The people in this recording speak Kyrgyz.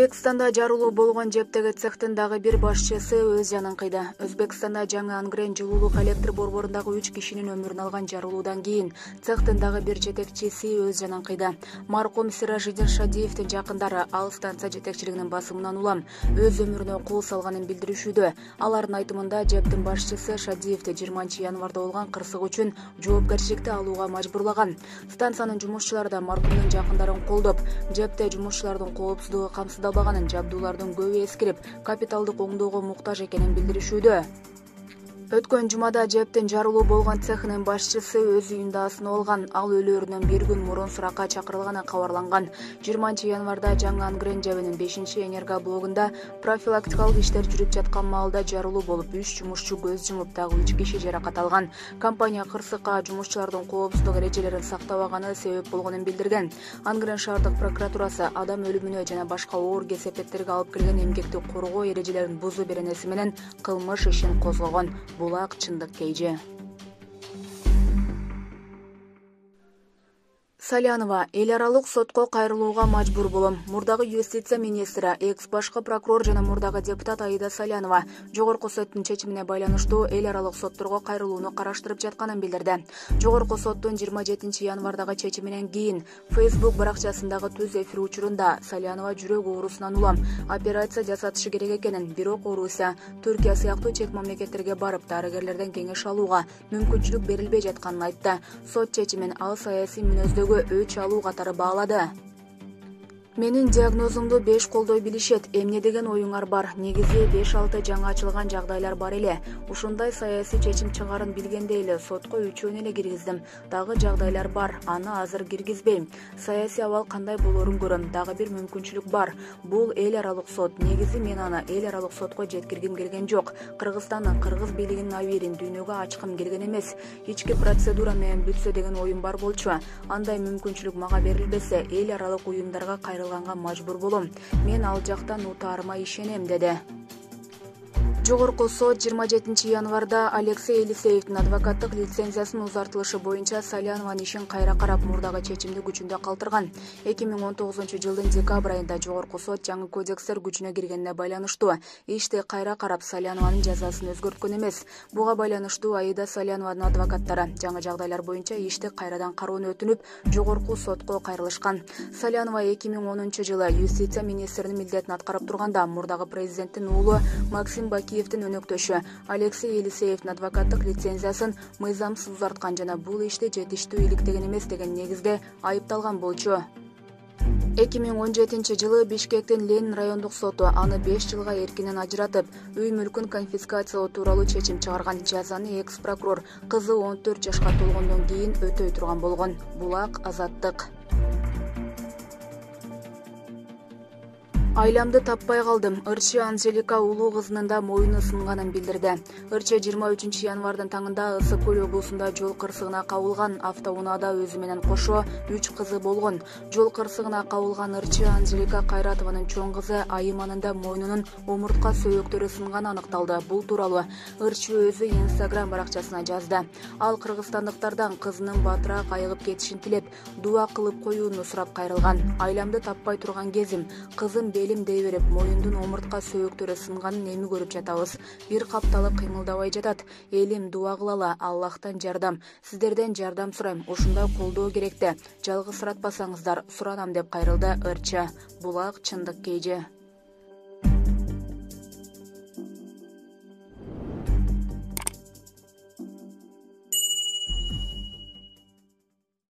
Өзбекстанда жарылуу болгон жептеги цехтин дагы бир башчысы өз жанын кыйды. Өзбекстанда жаңы Ангрен жылуулук электр борборундагы 3 кишинин өмүрүн алган жарылуудан кийин цехтин дагы бир жетекчиси өз жанын кыйды. Маркум Сиражидин Шадиевдин жакындары ал станция жетекчилигинин басымынан улам өз өмүрүнө кол салганын билдиришүүдө. Алардын айтымында жептин башчысы Шадиевди 20 январда болгон кырсык үчүн жоопкерчиликти алууга мажбурлаган. Станциянын жумушчулары да маркумдун жакындарын колдоп, жепте жумушчулардын коопсуздугу камсыздалбаганын, жабдуулардын көбү эскирип, капиталдык оңдоого муктаж экенин билдиришүүдө. Өткөн жумада жептин жарылуу болгон цехинин башчысы өз үйүндө асынып алган. Ал өлөөрүнөн бир күн мурун суракка чакырылганы кабарланган. 20 январда жаңы Ангрен жабынын 5-энергоблогунда профилактикалык иштер жүрүп жаткан маалда жарылуу болуп, 3 жумушчу көз жумуп, дагы 3 киши жаракат алган. Компания кырсыкка жумушчулардын коопсуздук эрежелерин сактабаганы себеп болгонун билдирген. Ангрен шаардык прокуратурасы адам өлүмүнө жана башка оор кесепеттерге алып келген эмгекти коргоо эрежелерин бузуу беренеси менен кылмыш ишин козгогон. Булак чындык кейжи. Салянова эл аралык сотко кайрылууга мажбур болом. Мурдагы юстиция министри, экс-башкы прокурор жана мурдагы депутат Аида Салянова жогорку соттун чечимине байланыштуу эл аралык сотторго кайрылууну караштырып жатканын билдирди. Жогорку соттун 27 январдагы чечиминен кийин Facebook баракчасындагы түз эфир учурунда Салянова жүрөк оорусунан улам операция жасатышы керек экенин, бирок Орусия, Түркия сыяктуу чет мамлекеттерге барып дарыгерлерден кеңеш алууга мүмкүнчүлүк берилбей жатканын айтты. Сот чечимин ал саясий мүнөздөгү өч алуу катары баалады. Менин диагнозумду 5 колдой билишет. Эмне деген оюңар бар? Негизи 5-6 жаңы ачылган жагдайлар бар эле. Ушундай саясий чечим чыгарын билгенде эле сотко үчөөнү эле киргиздим. Дагы жагдайлар бар. Аны азыр киргизбейм. Саясий абал кандай болорун көрөм. Дагы бир мүмкүнчүлүк бар. Бул эл аралык сот. Негизи мен аны эл аралык сотко жеткиргим келген жок. Кыргызстандын, кыргыз бийлигинин абийирин дүйнөгө ачкым келген эмес. Ички процедура менен бүтсө деген оюм бар болчу. Андай мүмкүнчүлүк мага берилбесе, эл аралык уюмдарга мажбур болом. Мен ал жактан утаарыма ишенем, деди. Жогорку сот 27 январда Алексей Елисеевдин адвокаттык лицензиясынын узартылышы боюнча Салянованын ишин кайра карап, мурдагы чечимди күчүндө калтырган. 2019 жылдын декабрь айында жогорку сот жаңы кодекстер күчүнө киргенине байланыштуу ишти кайра карап Салянованын жазасын өзгөрткөн эмес. Буга байланыштуу Аида Салянованын адвокаттары жаңы жагдайлар боюнча ишти кайрадан кароону өтүнүп, жогорку сотко кайрылышкан. Салянова 2010 жылы юстиция министринин милдетин аткарып турганда мурдагы президенттин уулу Максим Бакиевдин өнөктөшү Алексей Елисеевдин адвокаттык лицензиясын мыйзамсыз узарткан жана бул ишти жетиштүү иликтеген эмес деген негизде айыпталган болчу. 2017 жылы Бишкектин Ленин райондук соту аны 5 жылга эркинен ажыратып, үй мүлкүн конфискациялоо тууралуу чечим чыгарган. Жазаны экс-прокурор кызы 14 жашка толгондон кийин өтөй турган болгон. Булак азаттык. Айламды таппай калдым. Ырчы Анжелика улуу кызынын да моюну сынганын билдирди. Ырчы 23 январдын таңында Ысык көл облусунда жол кырсыгына кабылган. Автоунаада өзү менен кошо 3 кызы болгон. Жол кырсыгына кабылган Ырчы Анжелика Кайратованын чоң кызы Айыманын да моюнунун омуртка сөйөктөрү сынганы аныкталды. Бул тууралуу Ырчы өзү Instagram баракчасына жазды. Ал кыргызстандыктардан кызынын батыраак айыгып кетишин тилеп, дуа кылып коюуну сурап кайрылган. Айламды таппай турган кезим, кызым элим дей берип, моюндун омуртка сөйөктөрү сынганын эми көрүп жатабыз. Бир капталып кыймылдабай жатат. Элим дуа кылалы, Аллахтан жардам. Сиздерден жардам сурайм. Ушундай колдоо керекти. Жалгызсыратпасаңыздар суранам, деп кайрылды Ырчы. Булак чындык кейжи.